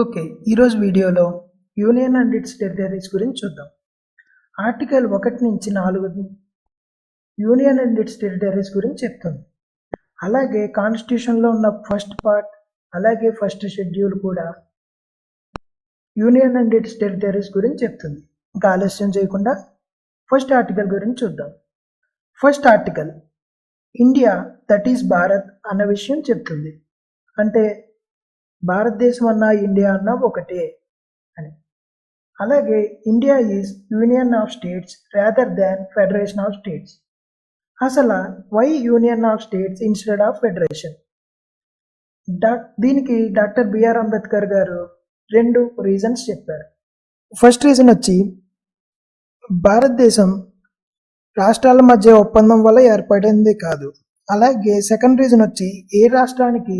Okay. ఈరోజు వీడియోలో union and it's territories గురించి చూద్దాం. ఆర్టికల్ 1 నుంచి 4 యూనియన్ అండ్ ఇట్స్ టెరిటరీస్ గురించి చెప్తుంది. అలాగే కాన్స్టిట్యూషన్లో ఉన్న ఫస్ట్ పార్ట్ అలాగే ఫస్ట్ షెడ్యూల్ కూడా యూనియన్ అండ్ ఇట్స్ టెరిటరీస్ గురించి చెప్తుంది. ఇంకా ఆలస్యం చేయకుండా ఫస్ట్ ఆర్టికల్ గురించి చూద్దాం. First article India that is Bharat అన్న విషయం చెప్తుంది. అంటే భారతదేశం అన్న ఇండియా అన్న ఒకటే అని. అలాగే India is union of states rather than federation of states. అసలు why union of states instead of federation? దీనికి doctor B R Ambedkar garu 2 reasons చెప్పారు. ఫస్ట్ రీజన్ వచ్చి భారతదేశం రాష్ట్రాల మధ్య ఒప్పందం వల్ల ఏర్పడింది కాదు. అలాగే సెకండ్ రీజన్ వచ్చి ఏ రాష్ట్రానికి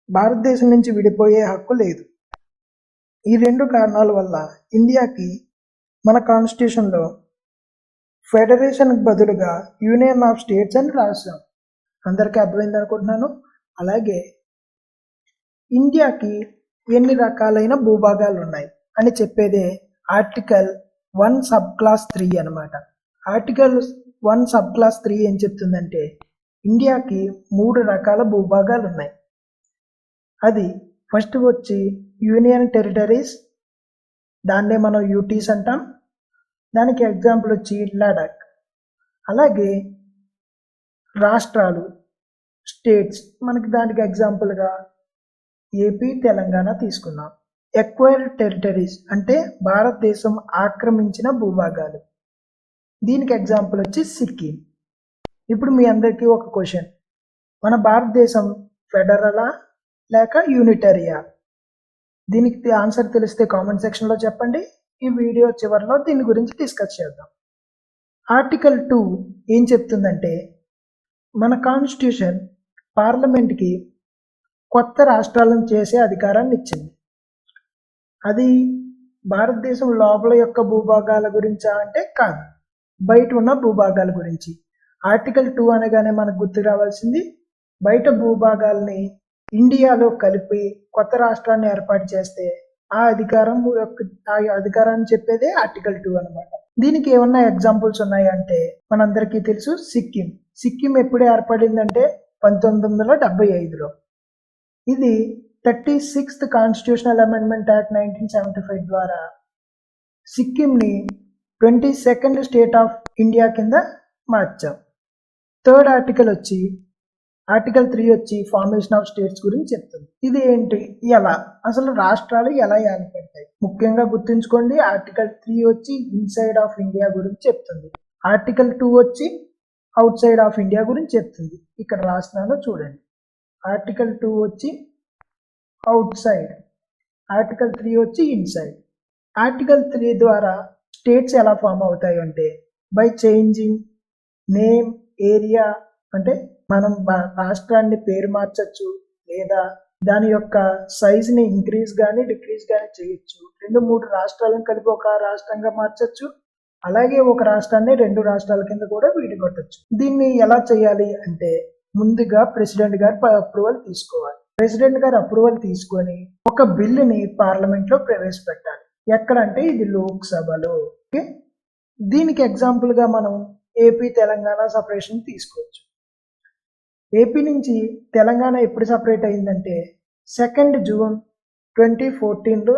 భారతదేశం నుంచి విడిపోయే హక్కు లేదు. ఈ 2 కారణాల వల్ల ఇండియాకి మన కాన్స్టిట్యూషన్లో ఫెడరేషన్కి బదులుగా యూనియన్ ఆఫ్ స్టేట్స్ అని రాశాం. అందరికీ అర్థమైంది అనుకుంటున్నాను. అలాగే ఇండియాకి ఎన్ని రకాలైన భూభాగాలు ఉన్నాయి అని చెప్పేదే ఆర్టికల్ 1 సబ్ క్లాస్ 3 అనమాట. ఆర్టికల్ 1 సబ్ క్లాస్ 3 ఏం చెప్తుందంటే ఇండియాకి 3 రకాల భూభాగాలు ఉన్నాయి. అది ఫస్ట్ వచ్చి యూనియన్ టెరిటరీస్, దాన్నే మనం యూటీస్ అంటాం. దానికి ఎగ్జాంపుల్ వచ్చి లడాక్. అలాగే రాష్ట్రాలు స్టేట్స్, మనకి దానికి ఎగ్జాంపుల్గా ఏపీ తెలంగాణ తీసుకున్నాం. ఎక్వైర్డ్ టెరిటరీస్ అంటే భారతదేశం ఆక్రమించిన భూభాగాలు, దీనికి ఎగ్జాంపుల్ వచ్చి సిక్కిం. ఇప్పుడు మీ అందరికీ ఒక క్వశ్చన్, మన భారతదేశం ఫెడరలా లేక యూనిటరియా? దీనికి ఆన్సర్ తెలిస్తే కామెంట్ సెక్షన్లో చెప్పండి. ఈ వీడియో చివరిలో దీని గురించి డిస్కస్ చేద్దాం. ఆర్టికల్ 2 ఏం చెప్తుందంటే మన కాన్స్టిట్యూషన్ పార్లమెంట్కి కొత్త రాష్ట్రాలను చేసే అధికారాన్ని ఇచ్చింది. అది భారతదేశం లోపల యొక్క భూభాగాల గురించా అంటే కాదు, బయట ఉన్న భూభాగాల గురించి. ఆర్టికల్ 2 అనగానే మనకు గుర్తు రావాల్సింది బయట భూభాగాల్ని ఇండియాలో కలిపి కొత్త రాష్ట్రాన్ని ఏర్పాటు చేస్తే ఆ అధికారాన్ని చెప్పేదే ఆర్టికల్ 2 అనమాట. దీనికి ఏమన్నా ఎగ్జాంపుల్స్ ఉన్నాయంటే మనందరికీ తెలుసు సిక్కిం. సిక్కిం ఎప్పుడు ఏర్పడిందంటే 1975లో. ఇది 36th కాన్స్టిట్యూషనల్ అమెండ్మెంట్ యాక్ట్ 1975 ద్వారా సిక్కింని 22nd స్టేట్ ఆఫ్ ఇండియా కింద మార్చాం. థర్డ్ ఆర్టికల్ వచ్చి ఆర్టికల్ 3 వచ్చి ఫార్మేషన్ ఆఫ్ స్టేట్స్ గురించి చెప్తుంది. ఇది ఏంటి, ఎలా అసలు రాష్ట్రాలు ఎలా ఏర్పడతాయి? ముఖ్యంగా గుర్తుంచుకోండి, ఆర్టికల్ 3 వచ్చి ఇన్సైడ్ ఆఫ్ ఇండియా గురించి చెప్తుంది. ఆర్టికల్ 2 వచ్చి అవుట్ సైడ్ ఆఫ్ ఇండియా గురించి చెప్తుంది. ఇక్కడ రాస్తున్నాను చూడండి. ఆర్టికల్ 2 వచ్చి అవుట్ సైడ్, ఆర్టికల్ 3 వచ్చి ఇన్సైడ్. ఆర్టికల్ 3 ద్వారా స్టేట్స్ ఎలా ఫామ్ అవుతాయి అంటే బై చేంజింగ్ నేమ్, ఏరియా. అంటే మనం రాష్ట్రాన్ని పేరు మార్చచ్చు, లేదా దాని యొక్క సైజ్ని ఇంక్రీజ్ కానీ డిక్రీజ్ కానీ చేయొచ్చు. 2-3 రాష్ట్రాలను కలిపి ఒక రాష్ట్రంగా మార్చచ్చు. అలాగే ఒక రాష్ట్రాన్ని 2 రాష్ట్రాల కింద కూడా విడిగొట్టచ్చు. దీన్ని ఎలా చేయాలి అంటే ముందుగా ప్రెసిడెంట్ గారు అప్రూవల్ తీసుకోవాలి. ప్రెసిడెంట్ గారు అప్రూవల్ తీసుకొని ఒక బిల్లుని పార్లమెంట్లో ప్రవేశపెట్టాలి. ఎక్కడంటే ఇది లోక్సభలో. ఓకే, దీనికి ఎగ్జాంపుల్గా మనం ఏపీ తెలంగాణ సపరేషన్ తీసుకోవచ్చు. ఏపీ నుంచి తెలంగాణ ఎప్పుడు సపరేట్ అయిందంటే 2nd జూన్ 2014లో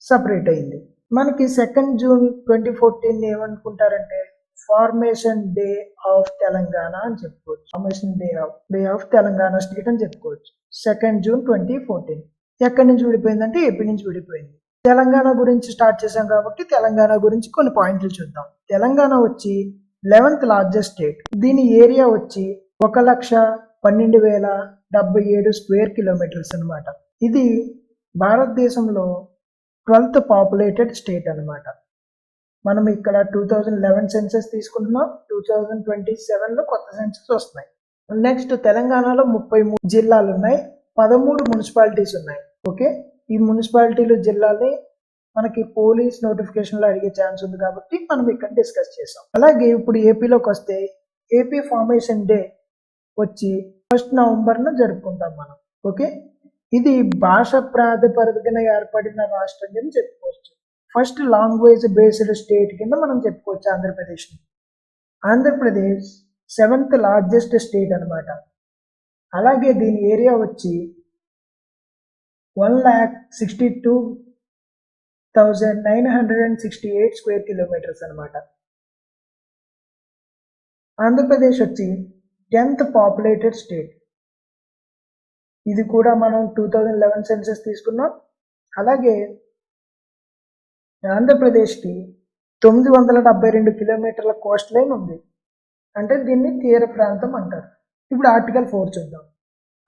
సపరేట్ అయింది. మనకి 2nd జూన్ 2014 ఏమనుకుంటారంటే ఫార్మేషన్ డే ఆఫ్ తెలంగాణ అని చెప్పుకోవచ్చు. Formation day of Telangana state అని చెప్పుకోవచ్చు. 2nd జూన్ 2014 ఎక్కడి నుంచి విడిపోయిందంటే ఏపీ నుంచి విడిపోయింది. తెలంగాణ గురించి స్టార్ట్ చేసాం కాబట్టి తెలంగాణ గురించి కొన్ని పాయింట్లు చూద్దాం. తెలంగాణ వచ్చి 11th లార్జెస్ట్ స్టేట్. దీని ఏరియా వచ్చి 1,12,077 స్క్వేర్ కిలోమీటర్స్ అనమాట. ఇది భారతదేశంలో 12th పాపులేటెడ్ స్టేట్ అనమాట. మనం ఇక్కడ 2011 సెన్సెస్ తీసుకుంటున్నాం. 2027లో కొత్త సెన్సెస్ వస్తున్నాయి. నెక్స్ట్ తెలంగాణలో 33 జిల్లాలు ఉన్నాయి, 13 మున్సిపాలిటీస్ ఉన్నాయి. ఓకే, ఈ మున్సిపాలిటీలు జిల్లాల్ని మనకి పోలీస్ నోటిఫికేషన్లో అడిగే ఛాన్స్ ఉంది కాబట్టి మనం ఇక్కడ డిస్కస్ చేసాం. అలాగే ఇప్పుడు ఏపీలోకి వస్తే ఏపీ ఫార్మేషన్ డే వచ్చి 1st నవంబర్న జరుపుకుంటాం మనం. ఓకే, ఇది భాష ప్రాతిపదికన ఏర్పడిన రాష్ట్రం కింద చెప్పుకోవచ్చు. ఫస్ట్ లాంగ్వేజ్ బేస్డ్ స్టేట్ కింద మనం చెప్పుకోవచ్చు ఆంధ్రప్రదేశ్ని. ఆంధ్రప్రదేశ్ 7th లార్జెస్ట్ స్టేట్ అనమాట. అలాగే దీని ఏరియా వచ్చి 1,62,968 స్క్వేర్ కిలోమీటర్స్ అనమాట. ఆంధ్రప్రదేశ్ వచ్చి 10th పాపులేటెడ్ స్టేట్. ఇది కూడా మనం 2011 సెన్సస్ తీసుకున్నాం. అలాగే ఆంధ్రప్రదేశ్కి 972 కిలోమీటర్ల కోస్ట్ లైన్ ఉంది, అంటే దీన్ని తీర ప్రాంతం అంటారు. ఇప్పుడు ఆర్టికల్ 4 చూద్దాం.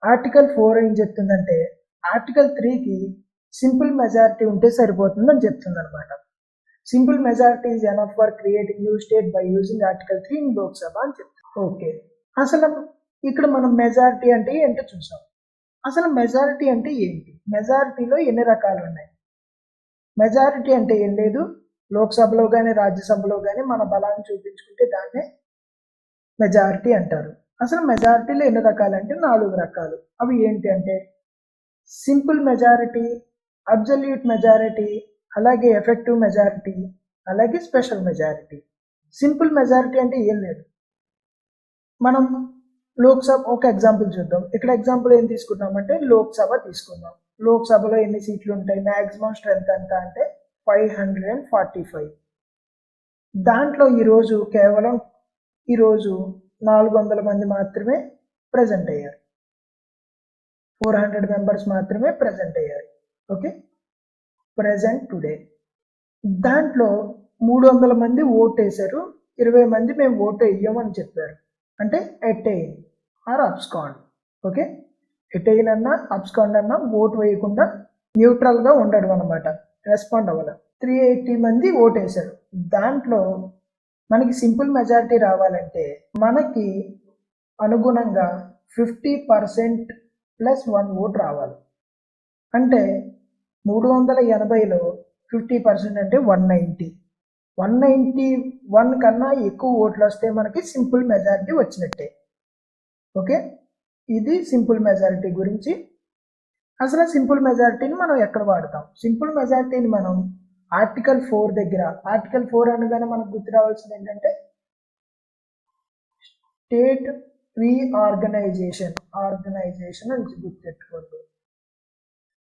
ఆర్టికల్ 4 ఏం చెప్తుందంటే ఆర్టికల్ 3కి సింపుల్ మెజారిటీ ఉంటే సరిపోతుందని చెప్తుంది అనమాట. Simple majority is enough for creating new state by using article 3 in Lok Sabha అని చెప్తుంది. ఓకే, అసలు ఇక్కడ మనం మెజారిటీ అంటే ఏంటో చూసాం. అసలు మెజారిటీ అంటే ఏంటి, మెజారిటీలో ఎన్ని రకాలు ఉన్నాయి? మెజారిటీ అంటే ఏం లేదు, లోక్సభలో కానీ రాజ్యసభలో కానీ మన బలాన్ని చూపించుకుంటే దాన్నే మెజారిటీ అంటారు. అసలు మెజారిటీలో ఎన్ని రకాలు అంటే 4 రకాలు. అవి ఏంటి అంటే సింపుల్ మెజారిటీ, అబ్సల్యూట్ మెజారిటీ, అలాగే ఎఫెక్టివ్ మెజారిటీ, అలాగే స్పెషల్ మెజారిటీ. సింపుల్ మెజారిటీ అంటే ఏం లేదు, మనం లోక్సభ ఒక ఎగ్జాంపుల్ చూద్దాం. ఇక్కడ ఎగ్జాంపుల్ ఏం తీసుకున్నామంటే లోక్సభ తీసుకుందాం. లోక్సభలో ఎన్ని సీట్లు ఉంటాయి, మ్యాక్సిమం స్ట్రెంత్ ఎంత అంటే 545. దాంట్లో కేవలం ఈరోజు 400 మంది మాత్రమే ప్రజెంట్ అయ్యారు, 400 మెంబర్స్ మాత్రమే ప్రజెంట్ అయ్యారు. Okay, present today. దాంట్లో 300 మంది ఓట్ వేశారు, 20 మంది మేము ఓటు వేయమని చెప్పారు, అంటే abstain or abscond. Okay, abstain అన్నా అబ్స్కాండ్ అన్నా ఓటు వేయకుండా న్యూట్రల్గా ఉండడం అనమాట, రెస్పాండ్ అవ్వాలి. 380 మంది ఓటు వేశారు. దాంట్లో మనకి సింపుల్ మెజారిటీ రావాలంటే మనకి అనుగుణంగా 50% ప్లస్ 1 ఓట్ రావాలి. అంటే 380లో 50% అంటే 190. 191 కన్నా ఎక్కువ ఓట్లు వస్తే మనకి సింపుల్ మెజారిటీ వచ్చినట్టే. ఓకే, ఇది సింపుల్ మెజారిటీ గురించి. అసలు సింపుల్ మెజారిటీని మనం ఎక్కడ వాడతాం? సింపుల్ మెజారిటీని మనం ఆర్టికల్ 4 దగ్గర, ఆర్టికల్ 4 అనగానే మనకు గుర్తు రావాల్సింది ఏంటంటే స్టేట్ రీఆర్గనైజేషన్ అని గుర్తుపెట్టుకోండి.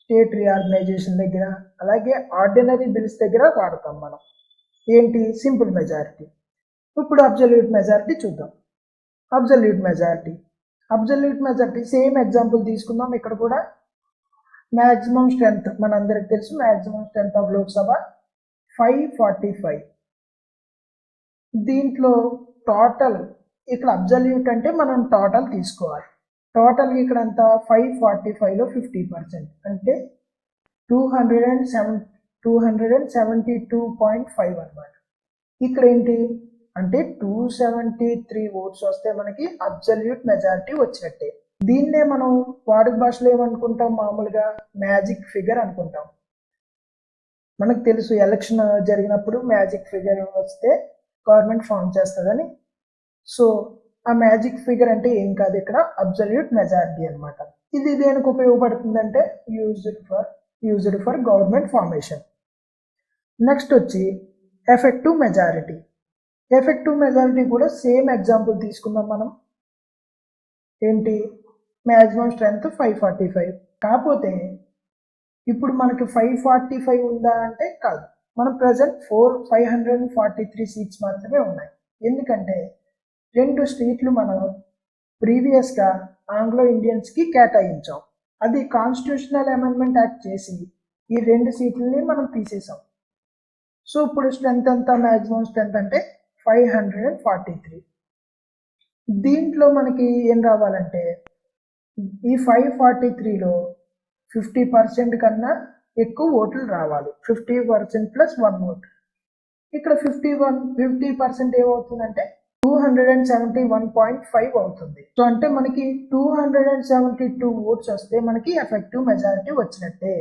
స్టేట్ రీఆర్గనైజేషన్ దగ్గర, అలాగే ఆర్డినరీ బిల్స్ దగ్గర వాడతాం మనం. ఏంటి సింపుల్ మెజారిటీ. ఇప్పుడు అబ్సల్యూట్ మెజారిటీ చూద్దాం. అబ్సల్యూట్ మెజారిటీ సేమ్ ఎగ్జాంపుల్ తీసుకుందాం. ఇక్కడ కూడా మ్యాక్సిమం స్ట్రెంత్ మనందరికి తెలుసు, మ్యాక్సిమం స్ట్రెంత్ ఆఫ్ లోక్సభ 545. దీంట్లో టోటల్, ఇక్కడ అబ్సల్యూట్ అంటే మనం టోటల్ తీసుకోవాలి. టోటల్ ఇక్కడ అంతా 545లో 50% అంటే 272.5 అనమాట. ఇక్కడ ఏంటి అంటే 273 ఓట్స్ వస్తే మనకి అబ్సల్యూట్ మెజారిటీ వచ్చినట్టే. దీన్నే మనం వాడుక భాషలో ఏమనుకుంటాం, మామూలుగా మ్యాజిక్ ఫిగర్ అనుకుంటాం. మనకు తెలుసు ఎలక్షన్ జరిగినప్పుడు మ్యాజిక్ ఫిగర్ వస్తే గవర్నమెంట్ ఫామ్ చేస్తుందని. సో ఆ మ్యాజిక్ ఫిగర్ అంటే ఏం కాదు, ఇక్కడ అబ్సల్యూట్ మెజారిటీ అనమాట. ఇది దేనికి ఉపయోగపడుతుందంటే used for government formation. Next వచ్చి ఎఫెక్టివ్ మెజారిటీ కూడా సేమ్ ఎగ్జాంపుల్ తీసుకుందాం మనం. ఏంటి మ్యాక్సిమం స్ట్రెంత్ 545. కాకపోతే ఇప్పుడు మనకి 545 ఉందా అంటే కాదు, మనం ప్రజెంట్ 543 సీట్స్ మాత్రమే ఉన్నాయి. ఎందుకంటే 2 సీట్లు మనం ప్రీవియస్గా ఆంగ్లో ఇండియన్స్కి కేటాయించాం. అది కాన్స్టిట్యూషనల్ అమెండ్మెంట్ యాక్ట్ చేసి ఈ 2 సీట్లని మనం తీసేసాం. సో ఇప్పుడు స్ట్రెంత్ ఎంత, మ్యాక్సిమం స్ట్రెంత్ అంటే 543. దీంట్లో మనకి ఏం రావాలంటే ఈ 543లో 50% కన్నా ఎక్కువ ఓట్లు రావాలి, 50% ప్లస్ 1 ఓట్. ఇక్కడ 50% ఏమవుతుందంటే 271.5 అవుతుంది. సో అంటే మనకి 272 ఓట్స్ వస్తే మనకి ఎఫెక్టివ్ మెజారిటీ వచ్చినట్టే.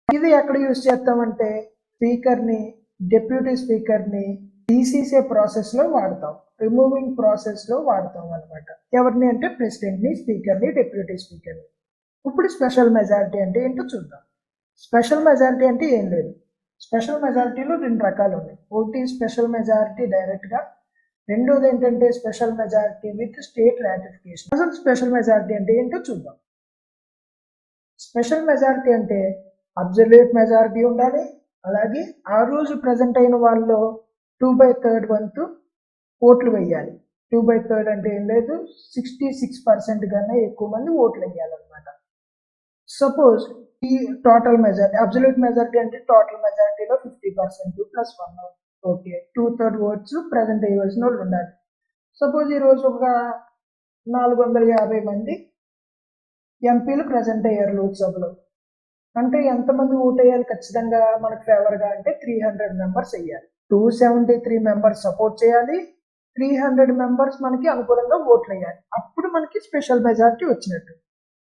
ఇది ఎక్కడ యూజ్ చేస్తామంటే స్పీకర్ని, డిప్యూటీ స్పీకర్ని తీసేసే ప్రాసెస్లో వాడతాం, రిమూవింగ్ ప్రాసెస్లో వాడతాం అనమాట. ఎవరిని అంటే ప్రెసిడెంట్ని, స్పీకర్ని, డిప్యూటీ స్పీకర్ని. ఇప్పుడు స్పెషల్ మెజారిటీ అంటే ఏంటో చూద్దాం. స్పెషల్ మెజారిటీ అంటే ఏం లేదు. స్పెషల్ మెజారిటీలో 2 రకాలు ఉన్నాయి. ఒకటి స్పెషల్ మెజారిటీ డైరెక్ట్గా, రెండోది ఏంటంటే special majority with state ratification. అసలు స్పెషల్ మెజారిటీ అంటే ఏంటో చూద్దాం. స్పెషల్ మెజారిటీ అంటే అబ్జల్యూట్ మెజారిటీ ఉండాలి, అలాగే ఆ రోజు ప్రజెంట్ అయిన వాళ్ళు 2/3 వంతు ఓట్లు వేయాలి. 2/3 అంటే ఏం లేదు, 66% కన్నా ఎక్కువ మంది ఓట్లు వేయాలన్నమాట. సపోజ్ ఈ టోటల్ మెజారిటీ, అబ్జల్యూట్ మెజారిటీ అంటే టోటల్ మెజారిటీలో 50% ప్లస్ 1, ఓకే, 2/3 ఓట్స్ ప్రజెంట్ వేయవలసిన వాళ్ళు ఉండాలి. సపోజ్ ఈరోజు ఒక 450 మంది ఎంపీలు ప్రజెంట్ అయ్యారు లోక్సభలో. అంటే ఎంతమంది ఓట్ వేయాలి ఖచ్చితంగా మనకు ఫేవర్గా అంటే 300 మెంబర్స్ వేయాలి. 273 మెంబర్స్ సపోర్ట్ చేయాలి, 300 మెంబర్స్ మనకి అనుకూలంగా ఓట్లు వేయాలి. అప్పుడు మనకి స్పెషల్ మెజారిటీ వచ్చినట్టు.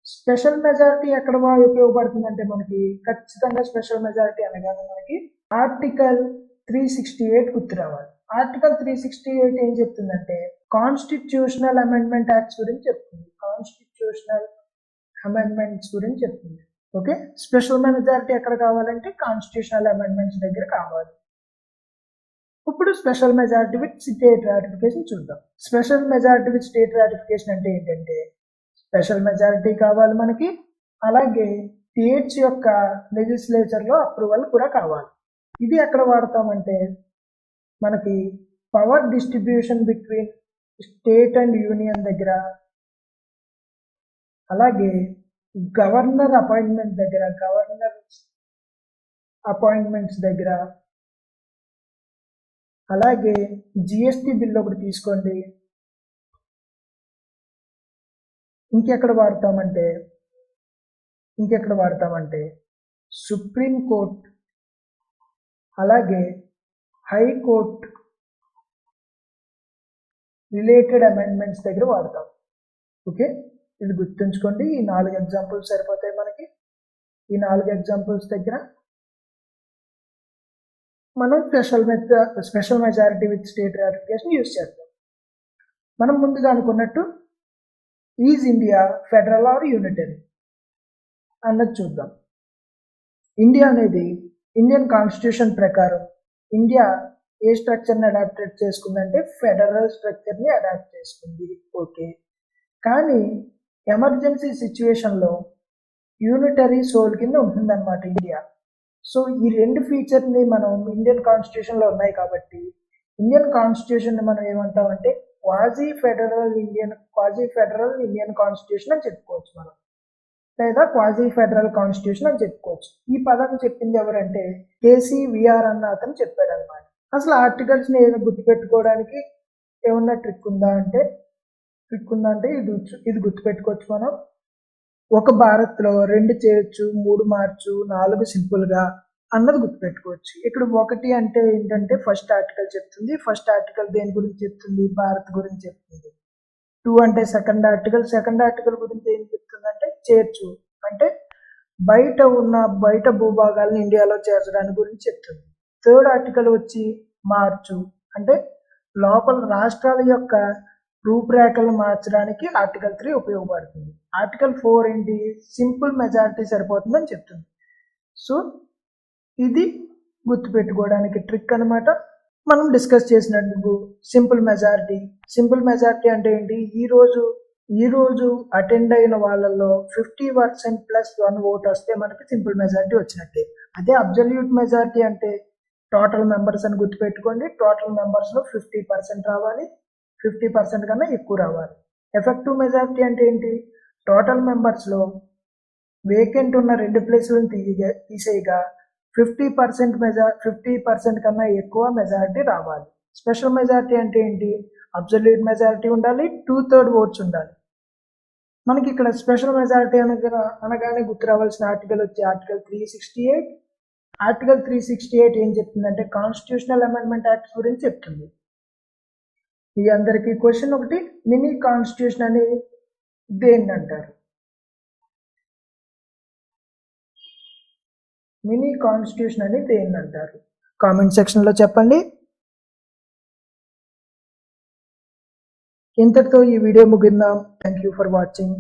స్పెషల్ మెజారిటీ ఎక్కడ ఉపయోగపడుతుందంటే మనకి ఖచ్చితంగా స్పెషల్ మెజారిటీ అనగానే మనకి ఆర్టికల్ 368 గుర్తు రావాలి. ఆర్టికల్ 368 ఏం చెప్తుందంటే కాన్స్టిట్యూషనల్ అమెండ్మెంట్ యాక్ట్స్ గురించి చెప్తుంది. కాన్స్టిట్యూషనల్ అమెండ్మెంట్స్ గురించి చెప్తుంది. ఓకే, స్పెషల్ మెజారిటీ ఎక్కడ కావాలంటే కాన్స్టిట్యూషనల్ అమెండ్మెంట్స్ దగ్గర కావాలి. ఇప్పుడు special majority with state ratification చూద్దాం. Special majority with state ratification అంటే ఏంటంటే స్పెషల్ మెజారిటీ కావాలి మనకి, అలాగే స్టేట్స్ యొక్క లెజిస్లేచర్లో అప్రూవల్ కూడా కావాలి. ఇది ఎక్కడ వాడతామంటే మనకి power distribution between state and union దగ్గర, అలాగే గవర్నర్ అపాయింట్మెంట్స్ దగ్గర, అలాగే జిఎస్టి బిల్ ఒకటి తీసుకోండి. ఇంకెక్కడ వాడతామంటే సుప్రీం కోర్ట్, అలాగే హైకోర్ట్ రిలేటెడ్ అమెండ్మెంట్స్ దగ్గర వాడతాం. ఓకే, ఇది గుర్తుంచుకోండి. ఈ 4 ఎగ్జాంపుల్స్ సరిపోతాయి మనకి. ఈ 4 ఎగ్జాంపుల్స్ దగ్గర మనం special majority with state ratification use చేస్తాం. మనం ముందుగా అనుకున్నట్టు is India federal or unitary అన్నది చూద్దాం. ఇండియా అనేది ఇండియన్ కాన్స్టిట్యూషన్ ప్రకారం ఇండియా ఏ స్ట్రక్చర్ని అడాప్ట్ చేసుకుందంటే ఫెడరల్ స్ట్రక్చర్ని అడాప్ట్ చేసుకుంది. ఓకే, కానీ ఎమర్జెన్సీ సిచ్యువేషన్లో యూనిటరీ సోల్ కింద ఉంటుందన్నమాట ఇండియా. సో ఈ 2 ఫీచర్ని మనం ఇండియన్ కాన్స్టిట్యూషన్లో ఉన్నాయి కాబట్టి ఇండియన్ కాన్స్టిట్యూషన్ని మనం ఏమంటామంటే క్వాజీ ఫెడరల్ ఇండియన్ కాన్స్టిట్యూషన్ అని చెప్పుకోవచ్చు మనం, లేదా క్వాజీ ఫెడరల్ కాన్స్టిట్యూషన్ అని చెప్పుకోవచ్చు. ఈ పదం చెప్పింది ఎవరంటే కేసీవీఆర్ అన్న అతను చెప్పాడు అనమాట. అసలు ఆర్టికల్స్ని ఏదో గుర్తుపెట్టుకోవడానికి ఏమన్నా ట్రిక్ ఉందా అంటే ఇది గుర్తుపెట్టుకోవచ్చు మనం. ఒక భారత్లో 2 చేయొచ్చు, 3 మార్చు, 4 సింపుల్గా అన్నది గుర్తుపెట్టుకోవచ్చు. ఇక్కడ 1 అంటే ఏంటంటే ఫస్ట్ ఆర్టికల్ చెప్తుంది. ఫస్ట్ ఆర్టికల్ దేని గురించి చెప్తుంది? భారత్ గురించి చెప్తుంది. 2 అంటే సెకండ్ ఆర్టికల్ గురించి ఏం చెప్తుందంటే చేర్చు, అంటే బయట భూభాగాలను ఇండియాలో చేర్చడానికి గురించి చెప్తుంది. థర్డ్ ఆర్టికల్ వచ్చి మార్చు, అంటే లోపల రాష్ట్రాల యొక్క రూపురేఖలను మార్చడానికి ఆర్టికల్ 3 ఉపయోగపడుతుంది. ఆర్టికల్ 4 ఏంటి? సింపుల్ మెజారిటీ సరిపోతుందని చెప్తుంది. సో ఇది గుర్తుపెట్టుకోవడానికి ట్రిక్ అనమాట. మనం డిస్కస్ చేసినట్టు సింపుల్ మెజారిటీ అంటే ఏంటి? ఈ రోజు అటెండ్ అయిన వాళ్ళల్లో 50% ప్లస్ 1 ఓట్ వస్తే మనకి సింపుల్ మెజారిటీ వచ్చినట్టే. అదే అబ్జల్యూట్ మెజారిటీ అంటే టోటల్ మెంబర్స్ అని గుర్తుపెట్టుకోండి. టోటల్ మెంబర్స్లో 50% రావాలి, 50% కన్నా ఎక్కువ రావాలి. ఎఫెక్టివ్ మెజారిటీ అంటే ఏంటి? టోటల్ మెంబర్స్లో వేకెంట్ ఉన్న 2 ప్లేసులను తీసేయగా 50% కన్నా ఎక్కువ మెజారిటీ రావాలి. స్పెషల్ మెజారిటీ అంటే ఏంటి? అబ్జల్యూట్ మెజారిటీ ఉండాలి, 2/3 ఓట్స్ ఉండాలి. మనకి ఇక్కడ స్పెషల్ మెజారిటీ అనగానే గుర్తు రావాల్సిన ఆర్టికల్ వచ్చి ఆర్టికల్ 368. ఆర్టికల్ 368 ఏం చెప్తుందంటే కాన్స్టిట్యూషనల్ అమెండ్మెంట్ యాక్ట్స్ గురించి చెప్తుంది. ఈ అందరికీ క్వశ్చన్ ఒకటి, మినీ కాన్స్టిట్యూషన్ అని దేన్ని అంటారు? కామెంట్ సెక్షన్లో చెప్పండి. ఇంతటితో ఈ వీడియో ముగిద్దాం. Thank you for watching.